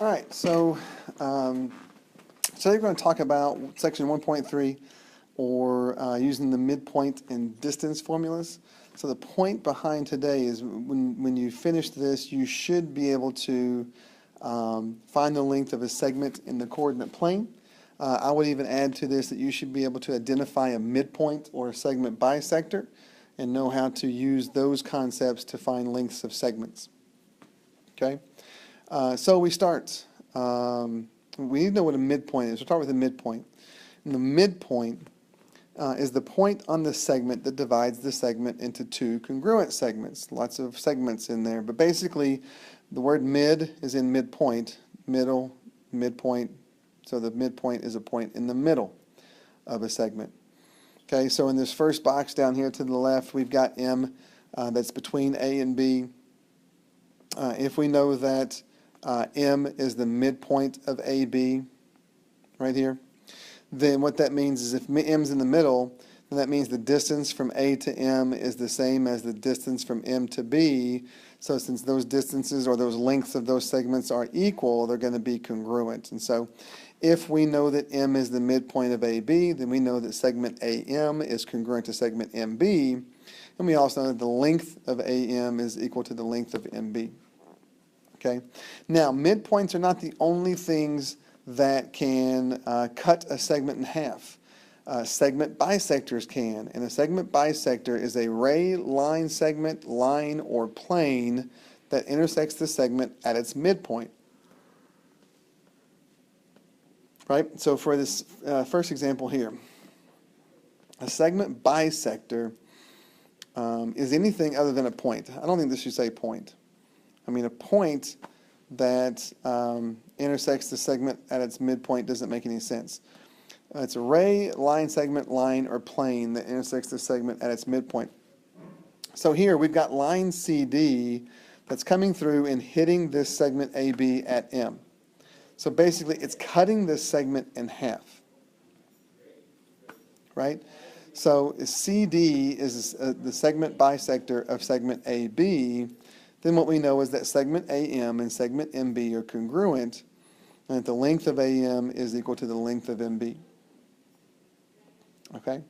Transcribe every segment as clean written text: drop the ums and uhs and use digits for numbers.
All right, so today we're going to talk about section 1.3, or using the midpoint and distance formulas. So the point behind today is when you finish this, you should be able to find the length of a segment in the coordinate plane. I would even add to this that you should be able to identify a midpoint or a segment bisector and know how to use those concepts to find lengths of segments. Okay? So we start. We need to know what a midpoint is. We'll start with a midpoint. And the midpoint is the point on the segment that divides the segment into two congruent segments. Lots of segments in there, but basically the word mid is in midpoint, middle, midpoint. So the midpoint is a point in the middle of a segment. Okay, so in this first box down here to the left, we've got M that's between A and B. If we know that M is the midpoint of AB, right here, then what that means is if M's in the middle, then that means the distance from A to M is the same as the distance from M to B. So since those distances or those lengths of those segments are equal, they're going to be congruent. And so if we know that M is the midpoint of AB, then we know that segment AM is congruent to segment MB. And we also know that the length of AM is equal to the length of MB. Okay. Now, midpoints are not the only things that can cut a segment in half. Segment bisectors can, and a segment bisector is a ray, line, segment, line, or plane that intersects the segment at its midpoint. Right? So for this first example here, a segment bisector is anything other than a point. I don't think this should say point. I mean, a point that intersects the segment at its midpoint doesn't make any sense. It's a ray, line, segment, line, or plane that intersects the segment at its midpoint. So here we've got line CD that's coming through and hitting this segment AB at M. So basically it's cutting this segment in half. Right? So CD is the segment bisector of segment AB. Then what we know is that segment AM and segment MB are congruent, and that the length of AM is equal to the length of MB. Okay?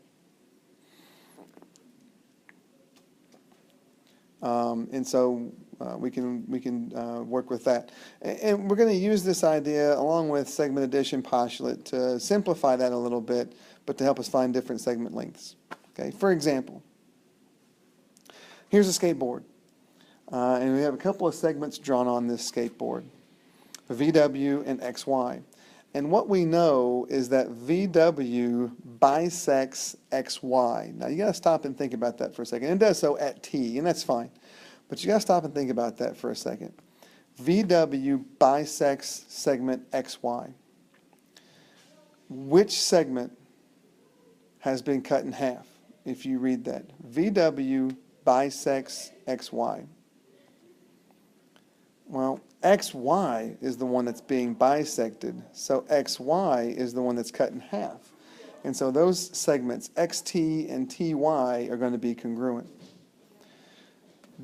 And so we can work with that. And we're going to use this idea along with segment addition postulate to simplify that a little bit, but to help us find different segment lengths. Okay? For example, here's a skateboard. And we have a couple of segments drawn on this skateboard, VW and XY. And what we know is that VW bisects XY. Now you got to stop and think about that for a second. It does so at T, and that's fine. But you got to stop and think about that for a second. VW bisects segment XY. Which segment has been cut in half? If you read that, VW bisects XY. Well, XY is the one that's being bisected, so XY is the one that's cut in half. And so those segments, XT and TY, are going to be congruent.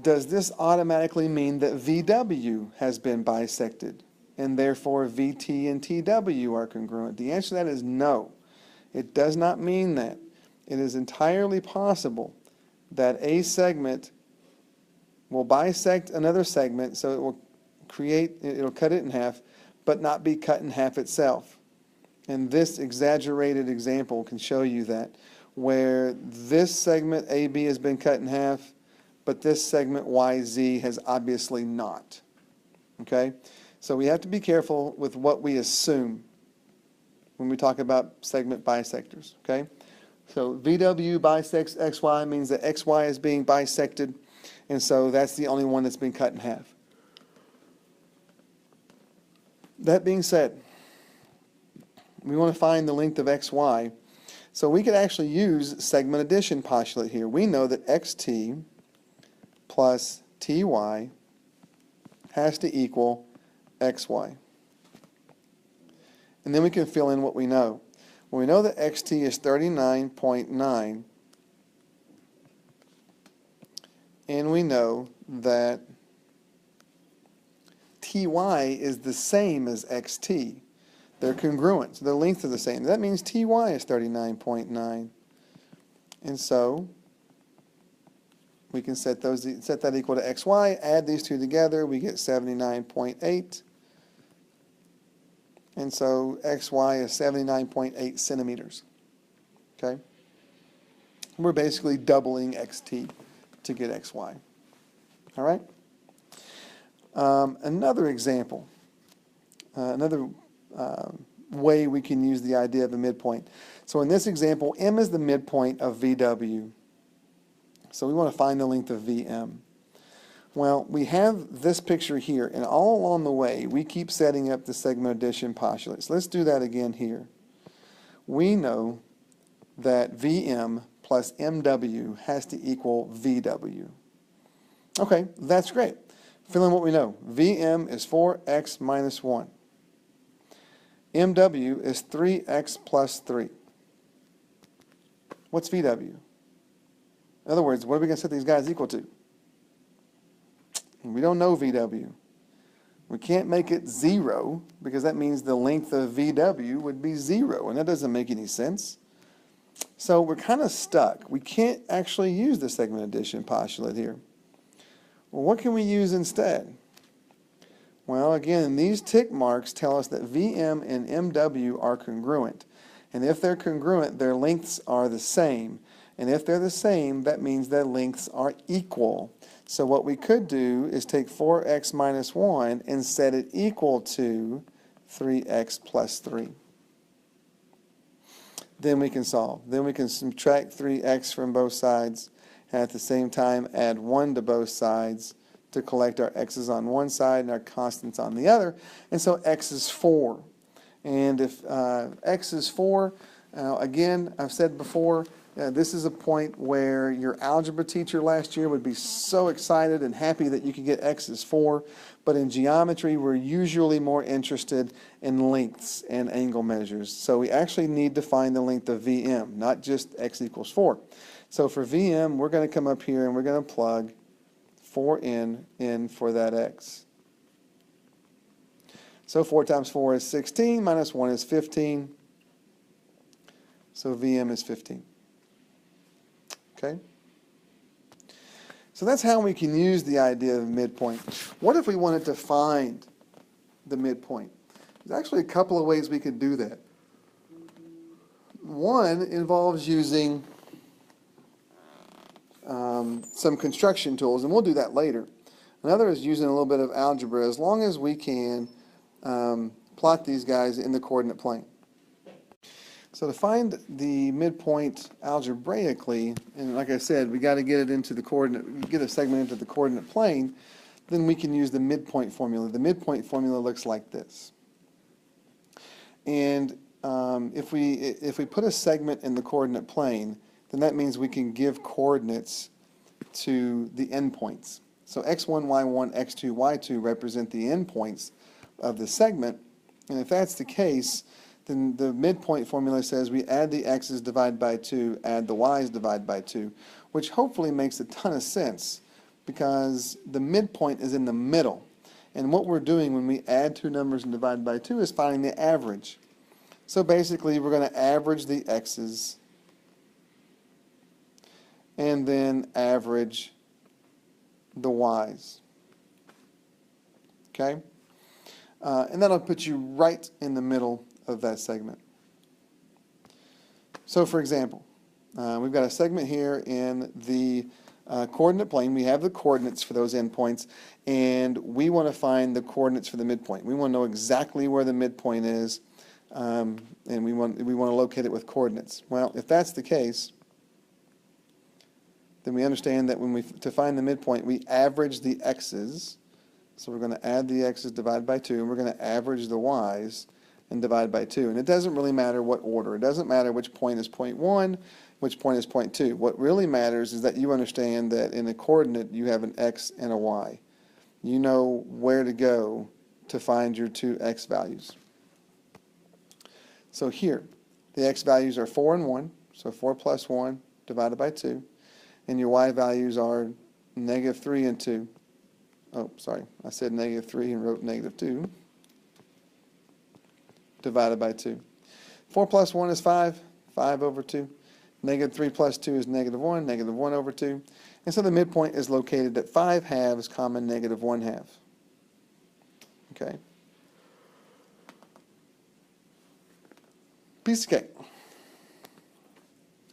Does this automatically mean that VW has been bisected, and therefore VT and TW are congruent? The answer to that is no. It does not mean that. It is entirely possible that a segment will bisect another segment, so it will it'll cut it in half, but not be cut in half itself. And this exaggerated example can show you that, where this segment AB has been cut in half, but this segment YZ has obviously not. Okay? So we have to be careful with what we assume when we talk about segment bisectors. Okay? So VW bisects XY means that XY is being bisected, and so that's the only one that's been cut in half. That being said, we want to find the length of XY, so we could actually use segment addition postulate here. We know that XT plus TY has to equal XY. And then we can fill in what we know. Well, we know that XT is 39.9, and we know that ty is the same as xt. They're congruent, so their lengths are the same. That means ty is 39.9. And so we can set that equal to xy, add these two together, we get 79.8. And so xy is 79.8 centimeters. Okay? We're basically doubling xt to get xy. All right? Another example, another way we can use the idea of a midpoint. So in this example, m is the midpoint of VW. So we want to find the length of VM. Well, we have this picture here, and all along the way, we keep setting up the segment addition postulates. Let's do that again here. We know that VM plus MW has to equal VW. Okay, that's great. Fill in what we know. VM is 4x minus 1. MW is 3x plus 3. What's VW? In other words, what are we going to set these guys equal to? We don't know VW. We can't make it 0 because that means the length of VW would be 0, and that doesn't make any sense. So we're kind of stuck. We can't actually use the segment addition postulate here. Well, what can we use instead? Well, again, these tick marks tell us that VM and MW are congruent. And if they're congruent, their lengths are the same. And if they're the same, that means their lengths are equal. So what we could do is take 4x minus 1 and set it equal to 3x plus 3. Then we can solve. Then we can subtract 3x from both sides, and at the same time add 1 to both sides to collect our x's on one side and our constants on the other. And so x is 4. And if x is 4, again, I've said before, this is a point where your algebra teacher last year would be so excited and happy that you could get x is 4. But in geometry, we're usually more interested in lengths and angle measures. So we actually need to find the length of VM, not just x equals 4. So for VM, we're going to come up here and we're going to plug 4n in for that x. So 4 times 4 is 16, minus 1 is 15. So VM is 15. Okay? So that's how we can use the idea of midpoint. What if we wanted to find the midpoint? There's actually a couple of ways we could do that. One involves using some construction tools, and we'll do that later. Another is using a little bit of algebra, as long as we can plot these guys in the coordinate plane. So to find the midpoint algebraically, and like I said, we got to get it into the coordinate, get a segment into the coordinate plane, then we can use the midpoint formula. The midpoint formula looks like this. And if we put a segment in the coordinate plane, then that means we can give coordinates to the endpoints. So x1, y1, x2, y2 represent the endpoints of the segment, and if that's the case, then the midpoint formula says we add the x's divided by 2, add the y's divided by 2, which hopefully makes a ton of sense because the midpoint is in the middle. And what we're doing when we add two numbers and divide by 2 is finding the average. So basically we're going to average the x's and then average the y's. Okay? And that'll put you right in the middle of that segment. So for example, we've got a segment here in the coordinate plane. We have the coordinates for those endpoints, and we want to find the coordinates for the midpoint. We want to know exactly where the midpoint is, and we want to locate it with coordinates. Well, if that's the case, then we understand that to find the midpoint, we average the x's. So we're going to add the x's divided by 2, and we're going to average the y's and divide by 2. And it doesn't really matter what order. It doesn't matter which point is point 1, which point is point 2. What really matters is that you understand that in a coordinate you have an x and a y. You know where to go to find your two x values. So here, the x values are 4 and 1, so 4 plus 1 divided by 2. And your y values are -3 and 2. oh, sorry, I said -3 and wrote -2, divided by 2. 4 plus 1 is 5, 5 over 2. -3 plus 2 is -1, -1 over 2. And so the midpoint is located at 5/2 comma -1/2. Okay. Piece of cake.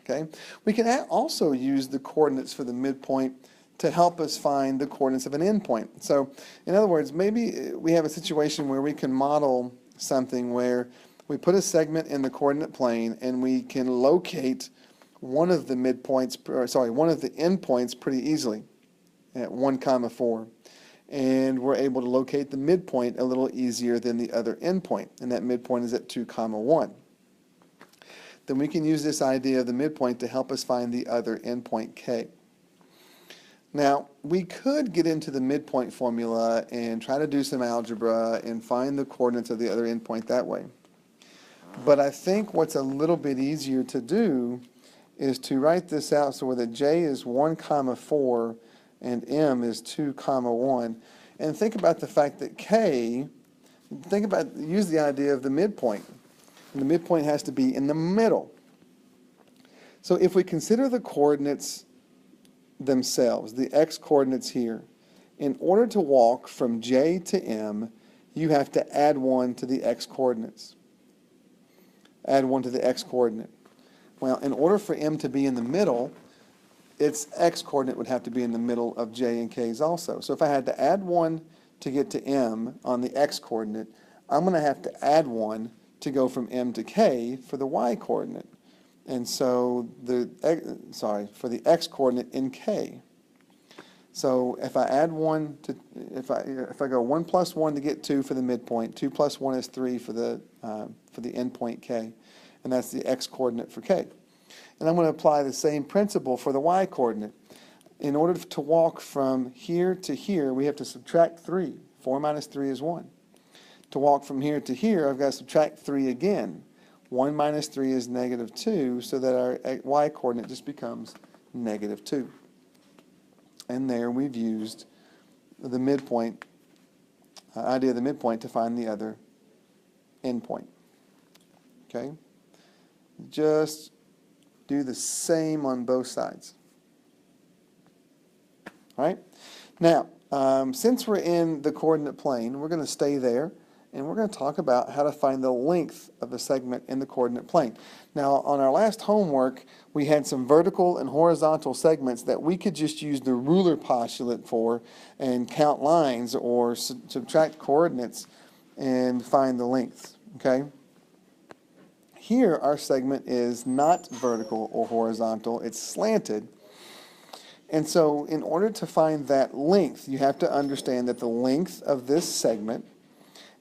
Okay. We can also use the coordinates for the midpoint to help us find the coordinates of an endpoint. So, in other words, maybe we have a situation where we can model something where we put a segment in the coordinate plane and we can locate one of the midpoints, or sorry, one of the endpoints pretty easily at 1, 4. And we're able to locate the midpoint a little easier than the other endpoint, and that midpoint is at 2, 1. Then we can use this idea of the midpoint to help us find the other endpoint k. Now, we could get into the midpoint formula and try to do some algebra and find the coordinates of the other endpoint that way. But I think what's a little bit easier to do is to write this out so that j is 1, 4 and m is 2, 1. And think about the fact that k, use the idea of the midpoint. And the midpoint has to be in the middle. So if we consider the coordinates themselves, the x coordinates here, in order to walk from j to m, you have to add 1 to the x coordinates. Add 1 to the x coordinate. Well, in order for m to be in the middle, its x coordinate would have to be in the middle of j and k's also. So if I had to add 1 to get to m on the x coordinate, I'm going to have to add 1 to go from m to k for the y coordinate. And so for the x coordinate in k. So if I add 1 to, if I go 1 plus 1 to get 2 for the midpoint, 2 plus 1 is 3 for the endpoint k, and that's the x coordinate for k. And I'm going to apply the same principle for the y coordinate. In order to walk from here to here, we have to subtract 3. 4 minus 3 is 1. To walk from here to here, I've got to subtract 3 again. 1 minus 3 is -2, so that our y coordinate just becomes -2. And there we've used the midpoint, idea of the midpoint to find the other endpoint. Okay? Just do the same on both sides. All right? Now, since we're in the coordinate plane, we're going to stay there, and we're going to talk about how to find the length of a segment in the coordinate plane. Now, on our last homework, we had some vertical and horizontal segments that we could just use the ruler postulate for and count lines or subtract coordinates and find the length. Okay? Here, our segment is not vertical or horizontal, it's slanted. And so, in order to find that length, you have to understand that the length of this segment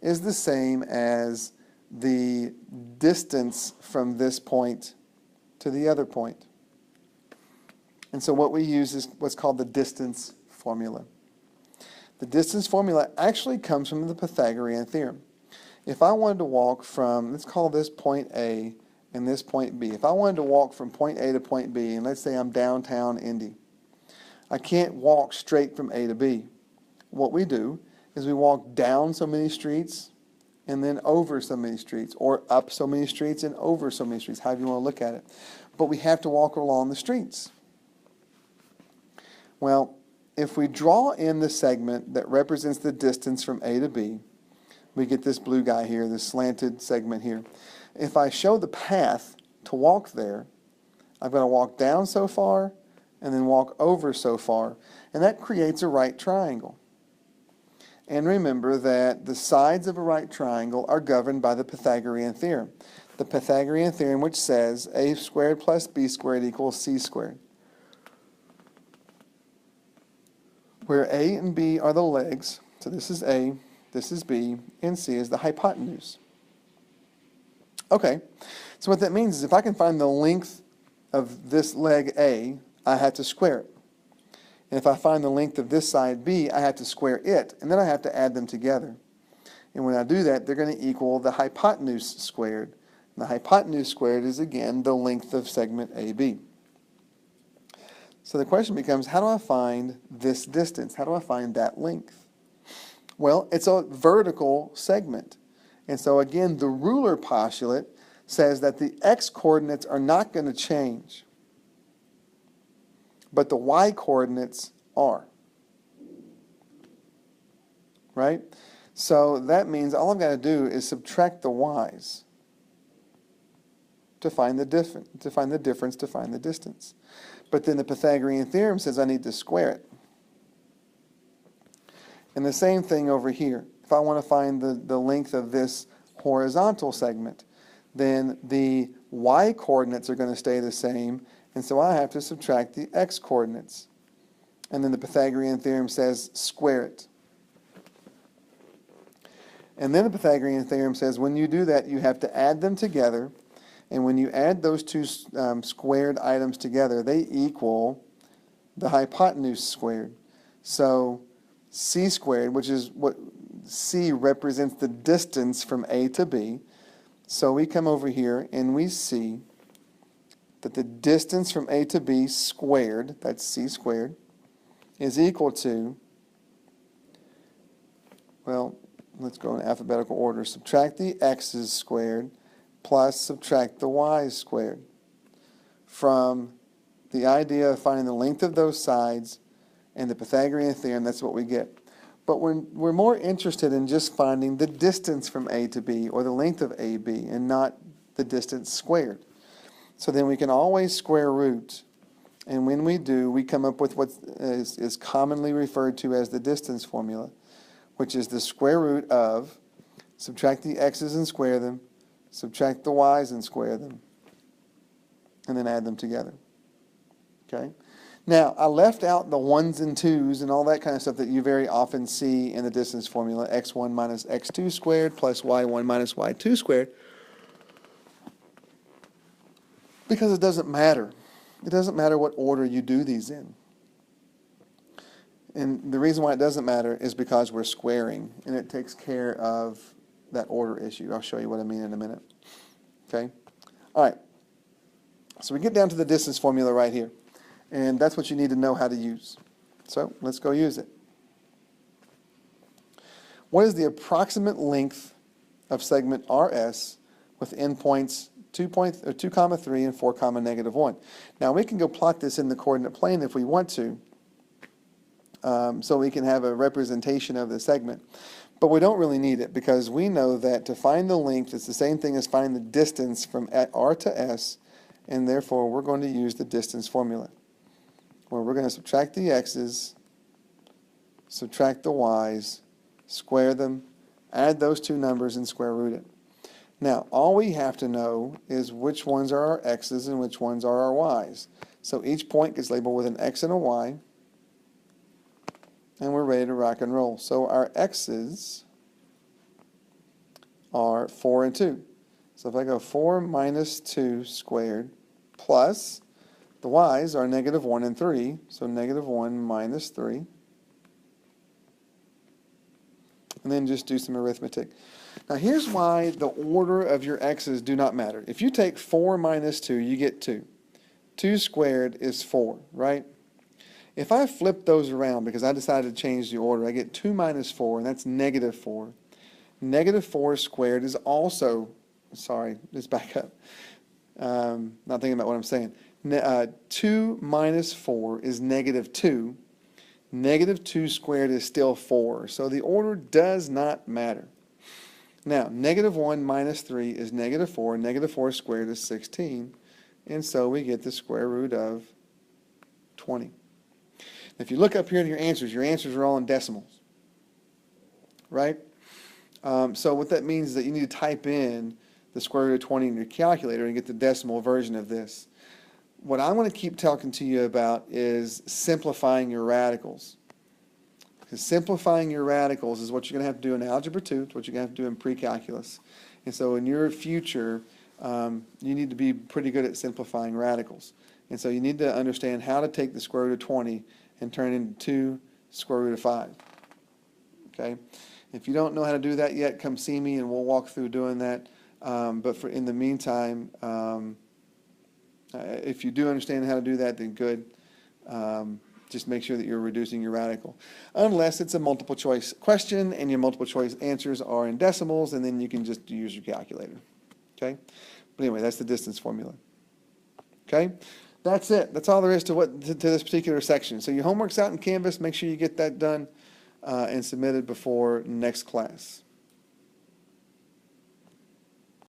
is the same as the distance from this point to the other point. And so what we use is what's called the distance formula. The distance formula actually comes from the Pythagorean theorem. If I wanted to walk from, let's call this point A and this point B. If I wanted to walk from point A to point B, and let's say I'm downtown Indy, I can't walk straight from A to B. What we do is we walk down so many streets and then over so many streets, or up so many streets and over so many streets, however you want to look at it. But we have to walk along the streets. Well, if we draw in the segment that represents the distance from A to B, we get this blue guy here, this slanted segment here. If I show the path to walk there, I've got to walk down so far and then walk over so far, and that creates a right triangle. And remember that the sides of a right triangle are governed by the Pythagorean theorem. The Pythagorean theorem, which says a squared plus b squared equals c squared. Where a and b are the legs, so this is a, this is b, and c is the hypotenuse. Okay, so what that means is if I can find the length of this leg A, I have to square it. And if I find the length of this side B, I have to square it, and then I have to add them together. And when I do that, they're going to equal the hypotenuse squared. And the hypotenuse squared is, again, the length of segment AB. So the question becomes, how do I find this distance? How do I find that length? Well, it's a vertical segment. And so again, the ruler postulate says that the x-coordinates are not going to change, but the y-coordinates are. Right? So that means all I've got to do is subtract the y's to find the difference, to find the distance. But then the Pythagorean theorem says I need to square it. And the same thing over here. If I want to find the length of this horizontal segment, then the y-coordinates are going to stay the same, and so I have to subtract the x-coordinates. And then the Pythagorean theorem says square it. And then the Pythagorean theorem says when you do that, you have to add them together, and when you add those two squared items together, they equal the hypotenuse squared. So c squared, which is what c represents the distance from A to B. So we come over here and we see that the distance from A to B squared, that's c squared, is equal to, well, let's go in alphabetical order. Subtract the x's squared plus subtract the y's squared. From the idea of finding the length of those sides and the Pythagorean theorem, that's what we get. But we're more interested in just finding the distance from A to B, or the length of AB, and not the distance squared. So then we can always square root. And when we do, we come up with what is commonly referred to as the distance formula, which is the square root of, subtract the x's and square them, subtract the y's and square them, and then add them together. Okay? Now, I left out the 1s and 2s and all that kind of stuff that you very often see in the distance formula, x1 minus x2 squared plus y1 minus y2 squared, because it doesn't matter. It doesn't matter what order you do these in. And the reason why it doesn't matter is because we're squaring, and it takes care of that order issue. I'll show you what I mean in a minute. Okay? All right. So we get down to the distance formula right here. And that's what you need to know how to use. So let's go use it. What is the approximate length of segment RS with endpoints 2, 3 and 4, -1? Now we can go plot this in the coordinate plane if we want to, so we can have a representation of the segment. But we don't really need it, because we know that to find the length, it's the same thing as finding the distance from R to S, and therefore we're going to use the distance formula, where we're going to subtract the x's, subtract the y's, square them, add those two numbers, and square root it. Now, all we have to know is which ones are our x's and which ones are our y's. So each point gets labeled with an x and a y, and we're ready to rock and roll. So our x's are 4 and 2. So if I go 4 minus 2 squared plus, the y's are -1 and 3, so -1 minus 3. And then just do some arithmetic. Now here's why the order of your x's do not matter. If you take 4 minus 2, you get 2. 2 squared is 4, right? If I flip those around because I decided to change the order, I get 2 minus 4, and that's -4. -4 squared is also, sorry, let's back up. Not thinking about what I'm saying. 2 minus 4 is -2. -2 squared is still 4. So the order does not matter. Now, -1 minus 3 is -4. -4 squared is 16. And so we get the square root of 20. If you look up here in your answers are all in decimals. Right? So what that means is that you need to type in the square root of 20 in your calculator and get the decimal version of this. What I want to keep talking to you about is simplifying your radicals. Because simplifying your radicals is what you're going to have to do in Algebra 2. It's what you're going to have to do in pre-calculus. And so in your future, you need to be pretty good at simplifying radicals. And so you need to understand how to take the square root of 20 and turn it into 2 square root of 5. Okay? If you don't know how to do that yet, come see me and we'll walk through doing that. But in the meantime, if you do understand how to do that, then good. Just make sure that you're reducing your radical. Unless it's a multiple choice question and your multiple choice answers are in decimals, and then you can just use your calculator. Okay? But anyway, that's the distance formula. Okay? That's it. That's all there is to this particular section. So your homework's out in Canvas. Make sure you get that done and submitted before next class.